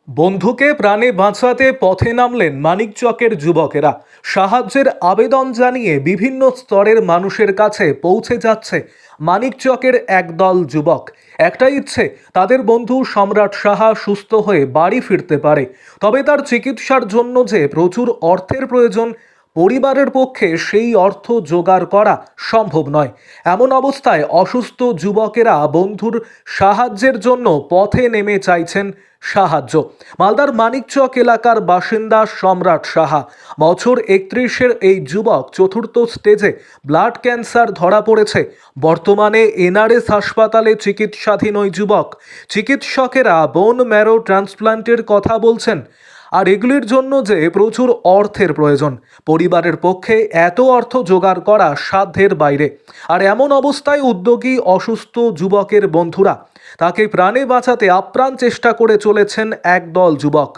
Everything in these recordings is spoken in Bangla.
বন্ধুকে প্রাণে বাঁচাতে পথে নামলেন মানিকচকের যুবকেরা। সাহায্যের আবেদন জানিয়ে বিভিন্ন স্তরের মানুষের কাছে পৌঁছে যাচ্ছে মানিকচকের একদল যুবক। একটাই ইচ্ছে, তাদের বন্ধু সম্রাট সাহা সুস্থ হয়ে বাড়ি ফিরতে পারে। তবে তার চিকিৎসার জন্য যে প্রচুর অর্থের প্রয়োজন, পরিবারের পক্ষে সেই অর্থ জোগাড় করা সম্ভব নয়। এমন অবস্থায় অসুস্থ যুবকেরা বন্ধুর সাহায্যের জন্য পথে নেমে চাইছেন সাহায্য। মালদার মানিকচক এলাকার বাসিন্দা সম্রাট সাহা, বছর 31-এর এই যুবক চতুর্থ স্টেজে ব্লাড ক্যান্সার ধরা পড়েছে। বর্তমানে এনআরএস হাসপাতালে চিকিৎসাধীন ওই যুবক। চিকিৎসকেরা বোন ম্যারো ট্রান্সপ্লান্টের কথা বলছেন, আর এগুলির জন্য যে প্রচুর অর্থের প্রয়োজন, পরিবারের পক্ষে এত অর্থ জোগাড় করা সাধ্যের বাইরে। আর এমন অবস্থায় উদ্যোগী অসুস্থ যুবকের বন্ধুরা তাকে প্রাণে বাঁচাতে আপ্রাণ চেষ্টা করে চলেছেন একদল যুবক।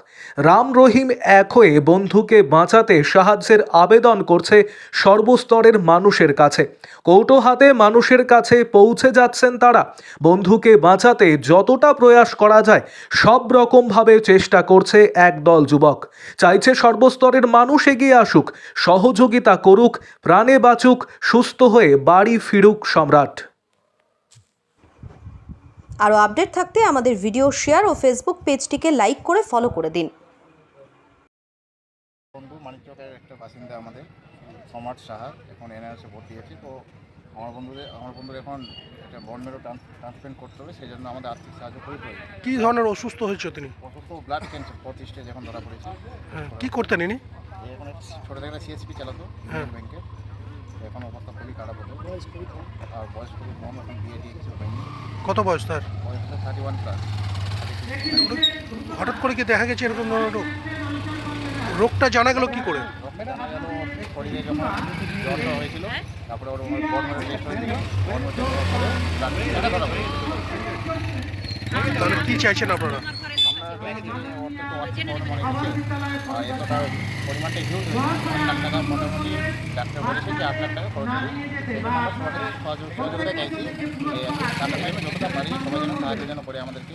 রাম রহিম এক হয়ে বন্ধুকে বাঁচাতে সাহায্যের আবেদন করছে সর্বস্তরের মানুষের কাছে। কৌটো হাতে মানুষের কাছে পৌঁছে যাচ্ছেন তারা। বন্ধুকে বাঁচাতে যতটা প্রয়াস করা যায় সব রকমভাবে চেষ্টা করছে একদল যুবক। চাইছে সর্বস্তরের মানুষ এগিয়ে আসুক, সহযোগিতা করুক, প্রাণে বাঁচুক, সুস্থ হয়ে বাড়ি ফিরুক সম্রাট। আরও আপডেট থাকতে আমাদের ভিডিও শেয়ার ও ফেসবুক পেজটিকে লাইক করে ফলো করে দিন। বন্ধু মানিকচকের একটা বাসিন্দা আমাদের সম্রাট সাহা এখন এনআরএসে ভর্তি আছে। তো আমার বন্ধুদের এখন একটা বোন ম্যারো ট্রান্সপ্লান্ট করতে হবে, সেই জন্য আমাদের আর্থিক সাহায্য খুবই প্রয়োজন। কী ধরনের অসুস্থ হয়েছে তিনি? অসুস্থ ব্লাড ক্যান্সার 25 স্টেজ এখন ধরা পড়েছে। কী করতেন ইনি? এখন ছোটো থেকে সিএসপি চালাতো ব্যাংকে। এখন অবস্থা খুবই খারাপ হতো, আর বয়স খুবই কম, এখন বিয়ে দিয়ে কিছু হয়নি। কত বয়স তার? বয়স 31 প্লাস। হঠাৎ করে কি দেখা গেছে এরকম ধরনের রোগ? রোগটা জানা গেল কি করে? শরীরে যখন জ্বর হয়েছিল, তারপরে ওর বোন ম্যারো টেস্ট হয়েছিল, বোন ম্যারো টেস্ট ধরা পড়েছিল। তাহলে কী চাইছেন আপনারা? এতটা পরিমাণটা হিউজ হয়েছে, 1 লাখ টাকা মোটামুটি ডাক্তার বলেছে যে 8 লাখ টাকা খরচ হবে। আমরা সবাই সহযোগিতা চাইছি, টাকা টাইমে যতটা পারি সবাই যেন সাহায্য যেন করে আমাদেরকে।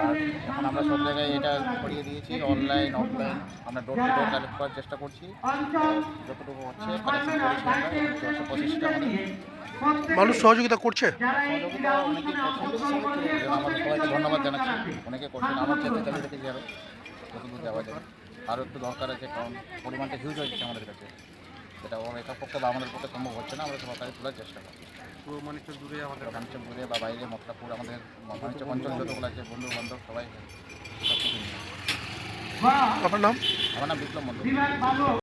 আর এখন আমরা সব জায়গায় এটা করিয়ে দিয়েছি, অনলাইন অফলাইন আমরা ডোর টু ডোর কালেক্ট করার চেষ্টা করছি। যতটুকু হচ্ছে কালেকশন করেছি আমরা, চলছে প্রসেসটা আমাদের। মানুষ সহযোগিতা করছে? সহযোগিতা অনেকেই করছেন, আমাদের সবাইকে ধন্যবাদ জানাচ্ছি। অনেকে করছেন, আমার চেষ্টা চালিয়ে রেখেছি আরও যতদূর যাওয়া যায়। আরও একটু দরকার আছে, কারণ পরিমাণটা হিউজ হয়েছে আমাদের কাছে, সেটা ওর একার পক্ষে বা আমাদের পক্ষে সম্ভব হচ্ছে না। আমরা সরকারি তোলার চেষ্টা করছি। পুরো মানিকচক দূরে বা বাইরে মতলাপুর, আমাদের মানিকচক অঞ্চল যতগুলো আছে, বন্ধু বান্ধব সবাই সব কিছু নিয়ে। আপনার নাম? আমার নাম বিপ্লব মন্ডল।